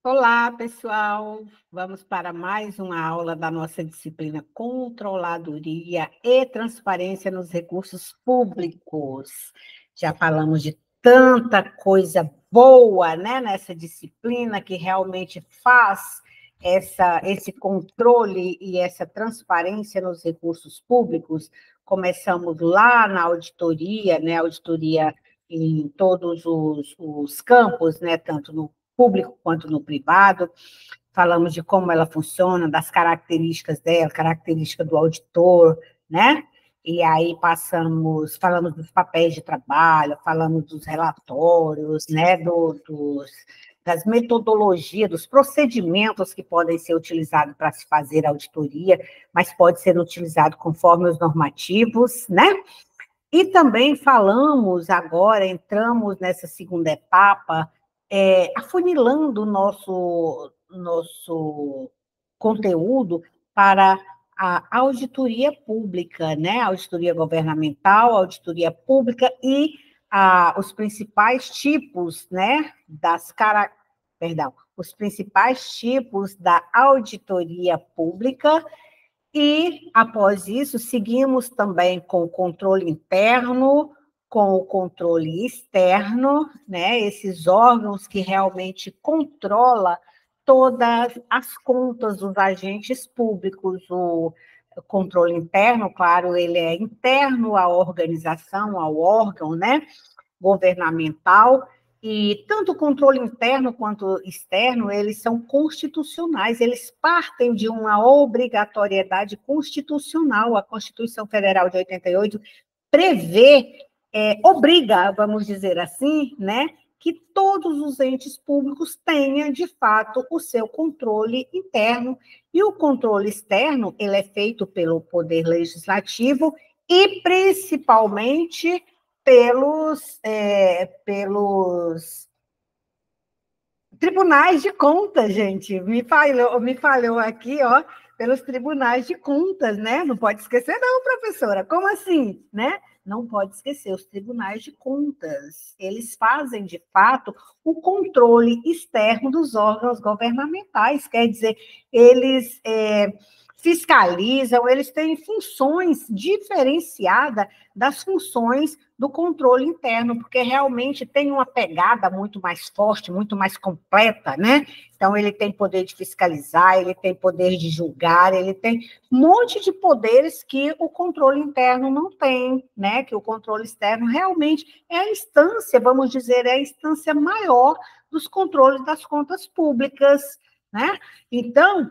Olá, pessoal! Vamos para mais uma aula da nossa disciplina Controladoria e Transparência nos Recursos Públicos. Já falamos de tanta coisa boa, né, nessa disciplina que realmente faz esse controle e essa transparência nos recursos públicos. Começamos lá na auditoria, né, auditoria em todos os campos, né, tanto no público quanto no privado. Falamos de como ela funciona, das características dela, característica do auditor, né? E aí falamos dos papéis de trabalho, falamos dos relatórios, né? Das metodologias, dos procedimentos que podem ser utilizados para se fazer auditoria, mas pode ser utilizado conforme os normativos, né? E também falamos agora, entramos nessa segunda etapa, afunilando o nosso conteúdo para a auditoria pública, né? Auditoria governamental, auditoria pública e os principais tipos, né? Os principais tipos da auditoria pública. E, após isso, seguimos também com o controle interno, com o controle externo, né? Esses órgãos que realmente controlam todas as contas dos agentes públicos. O controle interno, claro, ele é interno à organização, ao órgão, né, governamental, e tanto o controle interno quanto externo, eles são constitucionais, eles partem de uma obrigatoriedade constitucional. A Constituição Federal de 88 prevê, obriga, vamos dizer assim, né, que todos os entes públicos tenham, de fato, o seu controle interno, e o controle externo, ele é feito pelo Poder Legislativo e, principalmente, pelos tribunais de contas, gente. Me falhou aqui, ó, pelos tribunais de contas, né? Não pode esquecer, não, professora. Como assim, né? Não pode esquecer os tribunais de contas. Eles fazem, de fato, o controle externo dos órgãos governamentais. Quer dizer, eles fiscalizam, eles têm funções diferenciadas das funções do controle interno, porque realmente tem uma pegada muito mais forte, muito mais completa, né? Então, ele tem poder de fiscalizar, ele tem poder de julgar, ele tem um monte de poderes que o controle interno não tem, né? Que o controle externo realmente é a instância, vamos dizer, é a instância maior dos controles das contas públicas, né? Então,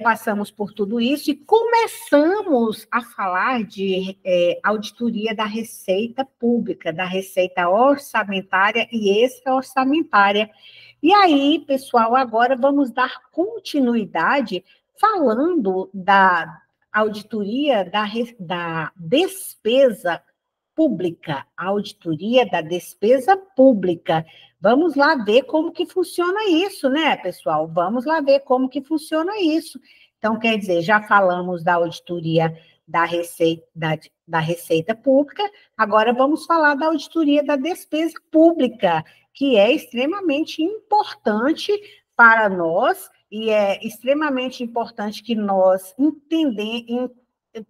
passamos por tudo isso e começamos a falar de auditoria da Receita Pública, da Receita Orçamentária e Extra-Orçamentária. E aí, pessoal, agora vamos dar continuidade falando da auditoria da despesa pública, auditoria da despesa pública. Vamos lá ver como que funciona isso, né, pessoal? Vamos lá ver como que funciona isso. Então, quer dizer, já falamos da auditoria da Receita Pública, agora vamos falar da auditoria da despesa pública, que é extremamente importante para nós, e é extremamente importante que nós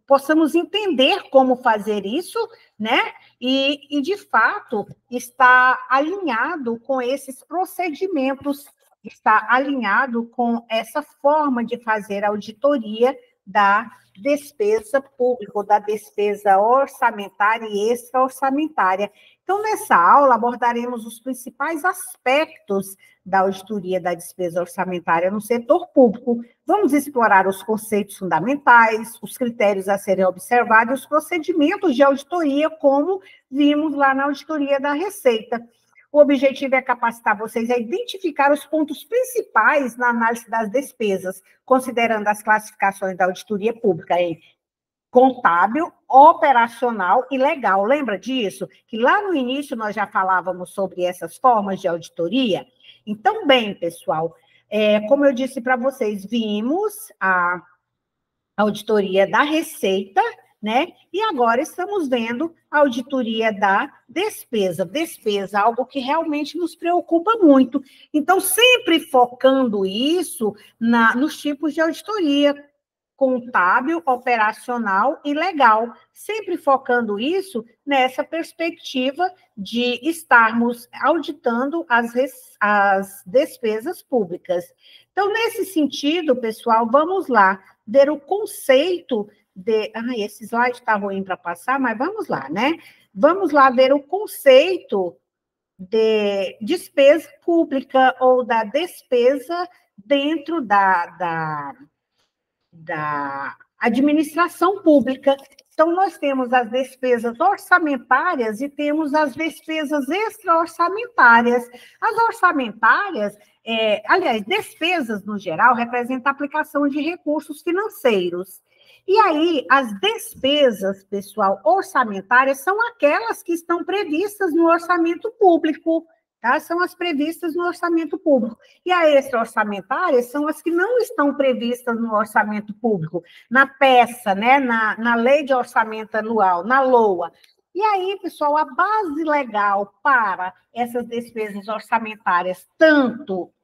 possamos entender como fazer isso, né? E, de fato, está alinhado com esses procedimentos, está alinhado com essa forma de fazer auditoria da despesa pública, ou da despesa orçamentária e extra-orçamentária. Então, nessa aula, abordaremos os principais aspectos da auditoria da despesa orçamentária no setor público. Vamos explorar os conceitos fundamentais, os critérios a serem observados e os procedimentos de auditoria, como vimos lá na auditoria da Receita. O objetivo é capacitar vocês a identificar os pontos principais na análise das despesas, considerando as classificações da auditoria pública em contábil, operacional e legal. Lembra disso? Que lá no início nós já falávamos sobre essas formas de auditoria? Então, bem, pessoal, como eu disse para vocês, vimos a auditoria da Receita, né? E agora estamos vendo a auditoria da despesa. Despesa, algo que realmente nos preocupa muito. Então, sempre focando isso nos tipos de auditoria, contábil, operacional e legal, sempre focando isso nessa perspectiva de estarmos auditando as despesas públicas. Então, nesse sentido, pessoal, vamos lá ver o conceito de... esse slide está ruim para passar, mas vamos lá, né? Vamos lá ver o conceito de despesa pública ou da despesa dentro da administração pública. Então, nós temos as despesas orçamentárias e temos as despesas extra-orçamentárias. As orçamentárias, aliás, despesas, no geral, representam a aplicação de recursos financeiros. E aí, as despesas, pessoal, orçamentárias, são aquelas que estão previstas no orçamento público, tá? São as previstas no orçamento público. E as extra-orçamentárias são as que não estão previstas no orçamento público, na peça, né? na lei de orçamento anual, na LOA. E aí, pessoal, a base legal para essas despesas orçamentárias,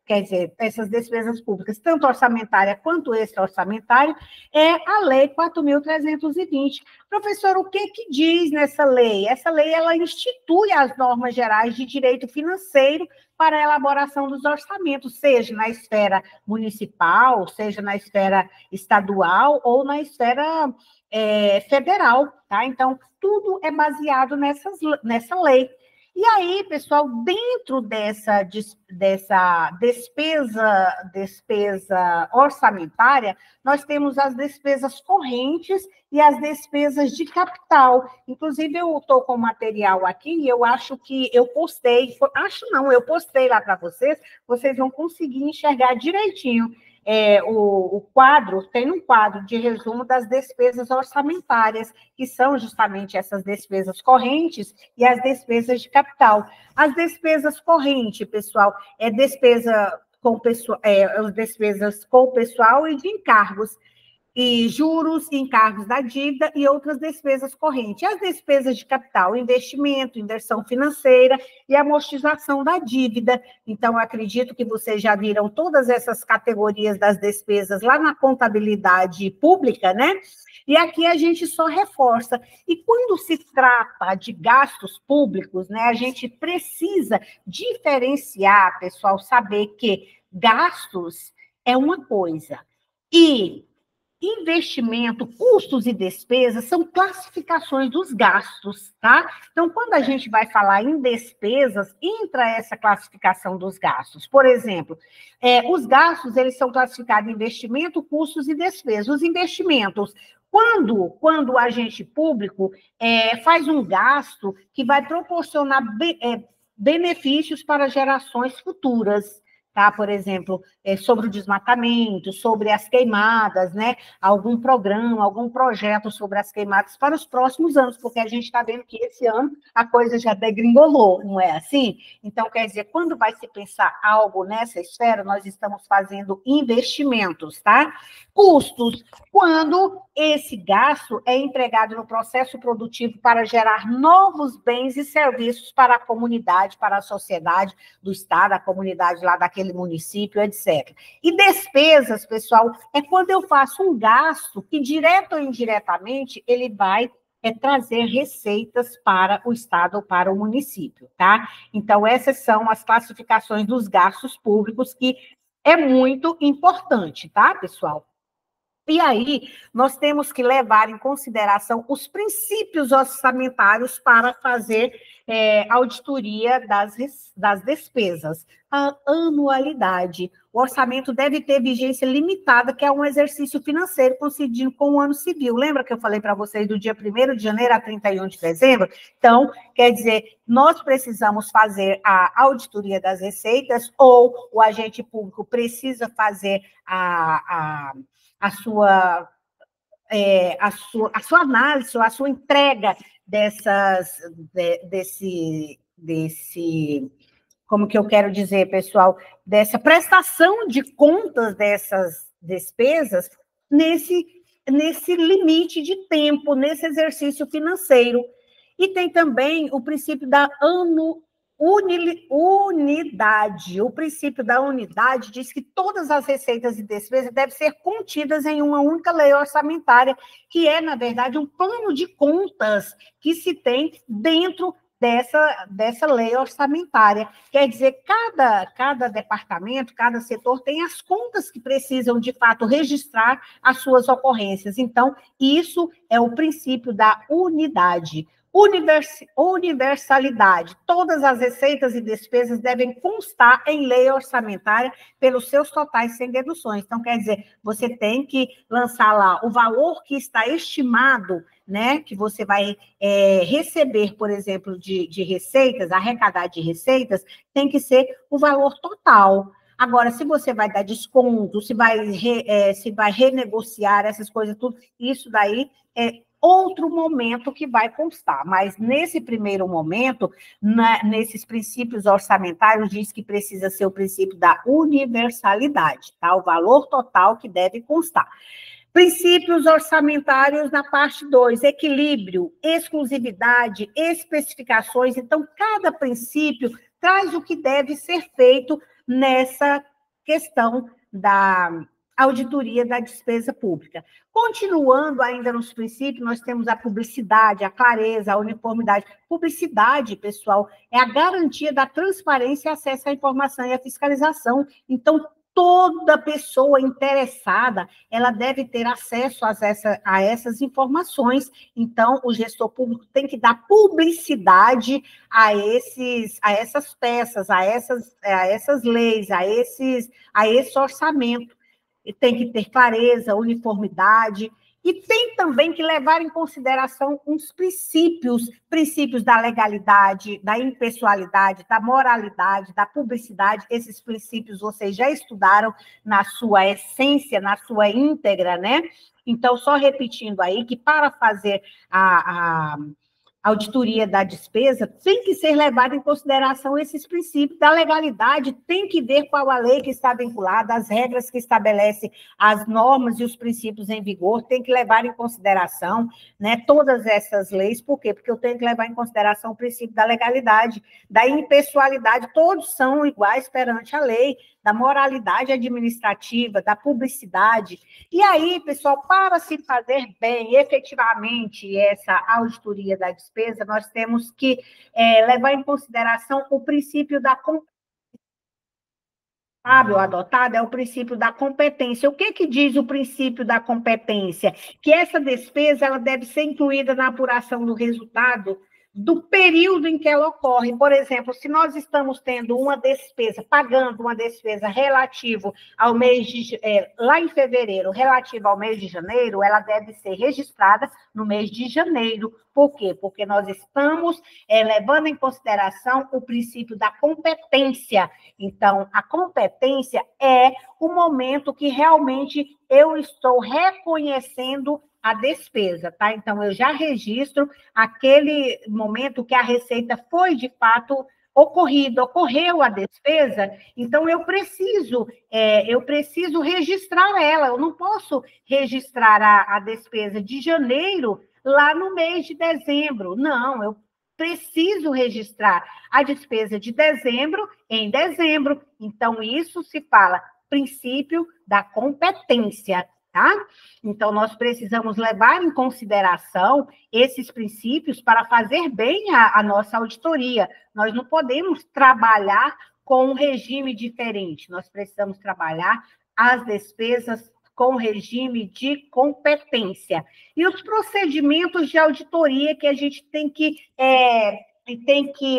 quer dizer, essas despesas públicas, tanto orçamentária quanto extra-orçamentária, é a Lei 4.320. Professor, o que diz nessa lei? Essa lei, ela institui as normas gerais de direito financeiro para a elaboração dos orçamentos, seja na esfera municipal, seja na esfera estadual ou na esfera federal, tá? Então, tudo é baseado nessa lei. E aí, pessoal, dentro dessa despesa orçamentária, nós temos as despesas correntes e as despesas de capital. Inclusive, eu estou com o material aqui e eu acho que eu postei, eu postei lá para vocês vão conseguir enxergar direitinho. Tem um quadro de resumo das despesas orçamentárias, que são justamente essas despesas correntes e as despesas de capital. As despesas correntes, pessoal, despesas com o pessoal e de encargos, e juros, encargos da dívida e outras despesas correntes. As despesas de capital, investimento, inversão financeira e amortização da dívida. Então, acredito que vocês já viram todas essas categorias das despesas lá na contabilidade pública, né? E aqui a gente só reforça. E quando se trata de gastos públicos, né, a gente precisa diferenciar, pessoal, saber que gastos é uma coisa e investimento, custos e despesas são classificações dos gastos, tá? Então, quando a gente vai falar em despesas, entra essa classificação dos gastos. Por exemplo, os gastos, eles são classificados em investimento, custos e despesas. Os investimentos, quando o agente público faz um gasto que vai proporcionar benefícios para gerações futuras, tá? Por exemplo, sobre o desmatamento, sobre as queimadas, né? Algum programa, algum projeto sobre as queimadas para os próximos anos, porque a gente está vendo que esse ano a coisa já degringolou, não é assim? Então, quer dizer, quando vai se pensar algo nessa esfera, nós estamos fazendo investimentos, tá? Custos, quando esse gasto é empregado no processo produtivo para gerar novos bens e serviços para a comunidade, para a sociedade do estado, a comunidade lá daquele município, etc. E despesas, pessoal, é quando eu faço um gasto que, direto ou indiretamente, ele vai trazer receitas para o estado ou para o município, tá? Então, essas são as classificações dos gastos públicos, que é muito importante, tá, pessoal? E aí, nós temos que levar em consideração os princípios orçamentários para fazer auditoria das despesas. A anualidade. O orçamento deve ter vigência limitada, que é um exercício financeiro coincidindo com o ano civil. Lembra que eu falei para vocês do dia 1º de janeiro a 31 de dezembro? Então, quer dizer, nós precisamos fazer a auditoria das receitas, ou o agente público precisa fazer a sua análise, a sua entrega como que eu quero dizer, pessoal, dessa prestação de contas dessas despesas nesse nesse limite de tempo, nesse exercício financeiro. E tem também o princípio da unidade. O princípio da unidade diz que todas as receitas e despesas devem ser contidas em uma única lei orçamentária, que é, na verdade, um plano de contas que se tem dentro dessa lei orçamentária. Quer dizer, cada departamento, cada setor tem as contas que precisam, de fato, registrar as suas ocorrências. Então, isso é o princípio da unidade. Universalidade. Todas as receitas e despesas devem constar em lei orçamentária pelos seus totais sem deduções. Então, quer dizer, você tem que lançar lá o valor que está estimado, né, que você vai receber, por exemplo, de receitas, arrecadar de receitas, tem que ser o valor total. Agora, se você vai dar desconto, se vai renegociar essas coisas, tudo, isso daí é outro momento que vai constar, mas nesse primeiro momento, nesses princípios orçamentários, diz que precisa ser o princípio da universalidade, tá? O valor total que deve constar. Princípios orçamentários na parte 2, equilíbrio, exclusividade, especificações. Então, cada princípio traz o que deve ser feito nessa questão da auditoria da despesa pública. Continuando ainda nos princípios, nós temos a publicidade, a clareza, a uniformidade. Publicidade, pessoal, é a garantia da transparência e acesso à informação e à fiscalização. Então, toda pessoa interessada, ela deve ter acesso a essas informações. Então, o gestor público tem que dar publicidade a essas peças, a essas leis, a esse orçamento. E tem que ter clareza, uniformidade, e tem também que levar em consideração uns princípios da legalidade, da impessoalidade, da moralidade, da publicidade. Esses princípios vocês já estudaram na sua essência, na sua íntegra, né? Então, só repetindo aí que para fazer a auditoria da despesa, tem que ser levado em consideração esses princípios da legalidade, tem que ver qual a lei que está vinculada, as regras que estabelece as normas e os princípios em vigor, tem que levar em consideração, né, todas essas leis. Por quê? Porque eu tenho que levar em consideração o princípio da legalidade, da impessoalidade, todos são iguais perante a lei, da moralidade administrativa, da publicidade. E aí, pessoal, para se fazer bem, efetivamente, essa auditoria da despesa, nós temos que levar em consideração o princípio da adotado é o princípio da competência. O que diz o princípio da competência? Que essa despesa ela deve ser incluída na apuração do resultado do período em que ela ocorre. Por exemplo, se nós estamos tendo uma despesa, pagando uma despesa relativo ao mês de... lá em fevereiro, relativa ao mês de janeiro, ela deve ser registrada no mês de janeiro. Por quê? Porque nós estamos levando em consideração o princípio da competência. Então, a competência é o momento que realmente eu estou reconhecendo a despesa, tá? Então, eu já registro aquele momento que a receita foi, de fato, ocorreu a despesa, então eu preciso registrar ela, eu não posso registrar a despesa de janeiro lá no mês de dezembro, não, eu preciso registrar a despesa de dezembro em dezembro, então isso se fala princípio da competência, tá? Então, nós precisamos levar em consideração esses princípios para fazer bem a nossa auditoria. Nós não podemos trabalhar com um regime diferente, nós precisamos trabalhar as despesas com regime de competência. E os procedimentos de auditoria que a gente tem que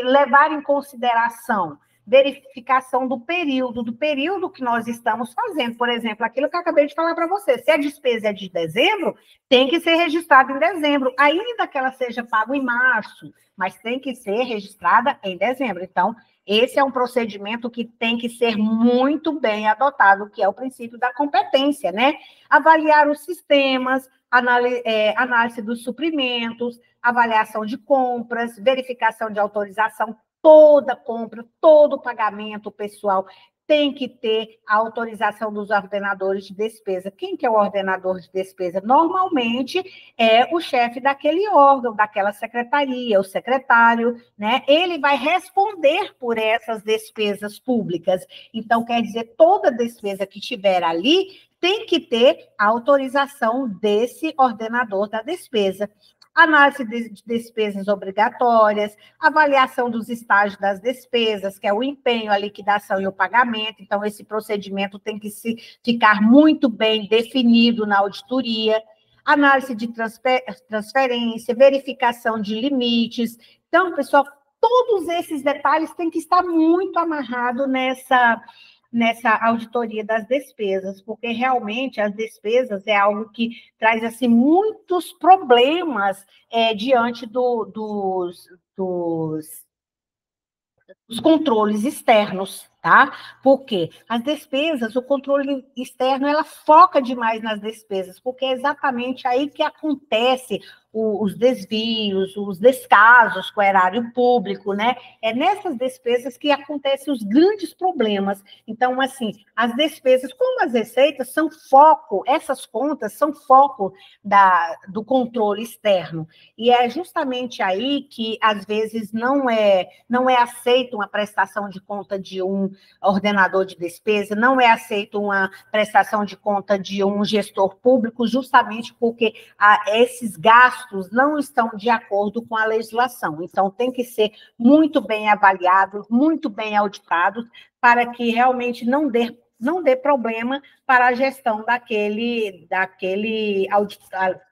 levar em consideração. Verificação do período que nós estamos fazendo. Por exemplo, aquilo que eu acabei de falar para você, se a despesa é de dezembro, tem que ser registrada em dezembro, ainda que ela seja paga em março, mas tem que ser registrada em dezembro. Então, esse é um procedimento que tem que ser muito bem adotado, que é o princípio da competência, né? Avaliar os sistemas, análise dos suprimentos, avaliação de compras, verificação de autorização, toda compra, todo pagamento, pessoal, tem que ter a autorização dos ordenadores de despesa. Quem que é o ordenador de despesa? Normalmente é o chefe daquele órgão, daquela secretaria, o secretário, né? Ele vai responder por essas despesas públicas. Então, quer dizer, toda despesa que tiver ali tem que ter a autorização desse ordenador da despesa. Análise de despesas obrigatórias, avaliação dos estágios das despesas, que é o empenho, a liquidação e o pagamento. Então, esse procedimento tem que ficar muito bem definido na auditoria. Análise de transferência, verificação de limites. Então, pessoal, todos esses detalhes têm que estar muito amarrados nessa auditoria das despesas, porque realmente as despesas é algo que traz assim, muitos problemas diante dos controles externos, tá? Porque as despesas, o controle externo, ela foca demais nas despesas, porque é exatamente aí que acontece os desvios, os descasos com o erário público, né? É nessas despesas que acontecem os grandes problemas. Então, assim, as despesas, como as receitas, são foco, essas contas são foco do controle externo. E é justamente aí que, às vezes, não é aceita uma prestação de conta de um ordenador de despesa, não é aceita uma prestação de conta de um gestor público, justamente porque esses gastos não estão de acordo com a legislação. Então, tem que ser muito bem avaliados, muito bem auditados, para que realmente não dê problema para a gestão daquele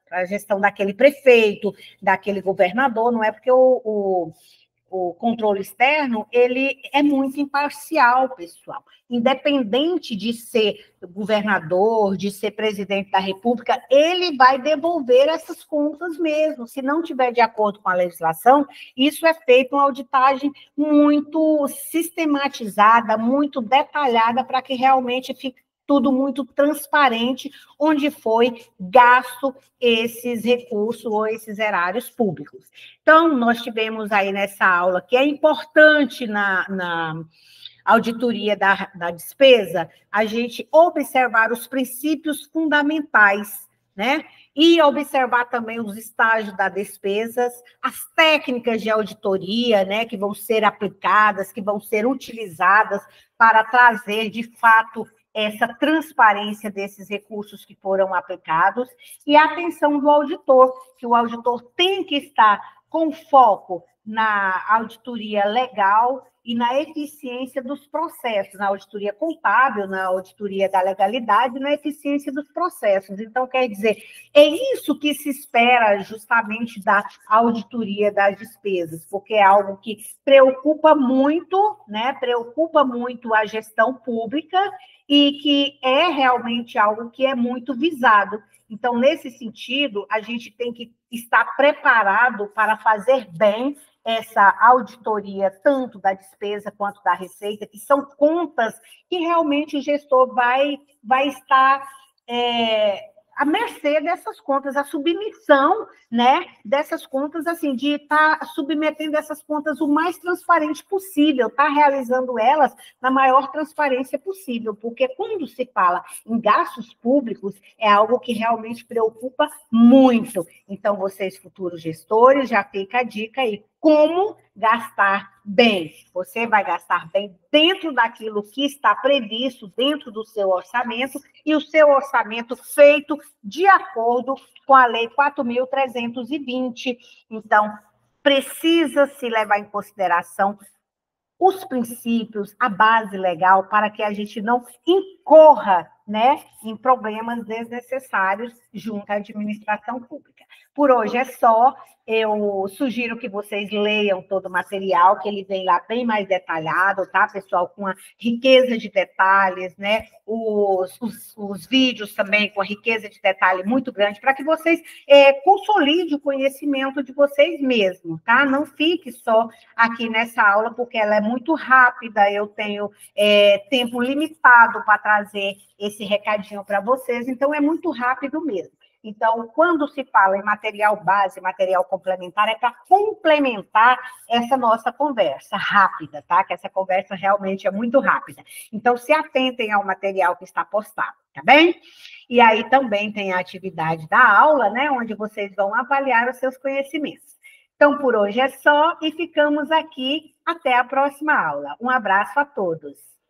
a gestão daquele prefeito, daquele governador, não é porque o controle externo, ele é muito imparcial, pessoal. Independente de ser governador, de ser presidente da República, ele vai devolver essas contas mesmo. Se não tiver de acordo com a legislação, isso é feito uma auditagem muito sistematizada, muito detalhada, para que realmente fique tudo muito transparente, onde foi gasto esses recursos ou esses erários públicos. Então, nós tivemos aí nessa aula, que é importante na auditoria da despesa, a gente observar os princípios fundamentais, né? E observar também os estágios das despesas, as técnicas de auditoria, né, que vão ser aplicadas, que vão ser utilizadas para trazer, de fato, essa transparência desses recursos que foram aplicados, e a atenção do auditor, que o auditor tem que estar com foco na auditoria legal e na eficiência dos processos, na auditoria contábil, na auditoria da legalidade, na eficiência dos processos. Então, quer dizer, é isso que se espera justamente da auditoria das despesas, porque é algo que preocupa muito, né? Preocupa muito a gestão pública e que é realmente algo que é muito visado. Então, nesse sentido, a gente tem que estar preparado para fazer bem essa auditoria, tanto da despesa quanto da receita, que são contas que realmente o gestor vai estar à mercê dessas contas, a submissão, né, dessas contas, assim, de estar submetendo essas contas o mais transparente possível, estar realizando elas na maior transparência possível, porque quando se fala em gastos públicos, é algo que realmente preocupa muito. Então, vocês, futuros gestores, já fica a dica aí, como gastar bem. Você vai gastar bem dentro daquilo que está previsto, dentro do seu orçamento, e o seu orçamento feito de acordo com a Lei 4.320. Então, precisa se levar em consideração os princípios, a base legal, para que a gente não incorra, né, em problemas desnecessários junto à administração pública. Por hoje é só. Eu sugiro que vocês leiam todo o material, que ele vem lá bem mais detalhado, tá, pessoal? Com a riqueza de detalhes, né? Os vídeos também com a riqueza de detalhe muito grande, para que vocês consolidem o conhecimento de vocês mesmos, tá? Não fique só aqui nessa aula, porque ela é muito rápida, eu tenho tempo limitado para trazer esse recadinho para vocês, então é muito rápido mesmo. Então, quando se fala em material base, material complementar, é para complementar essa nossa conversa rápida, tá? Que essa conversa realmente é muito rápida. Então, se atentem ao material que está postado, tá bem? E aí também tem a atividade da aula, né? Onde vocês vão avaliar os seus conhecimentos. Então, por hoje é só e ficamos aqui até a próxima aula. Um abraço a todos.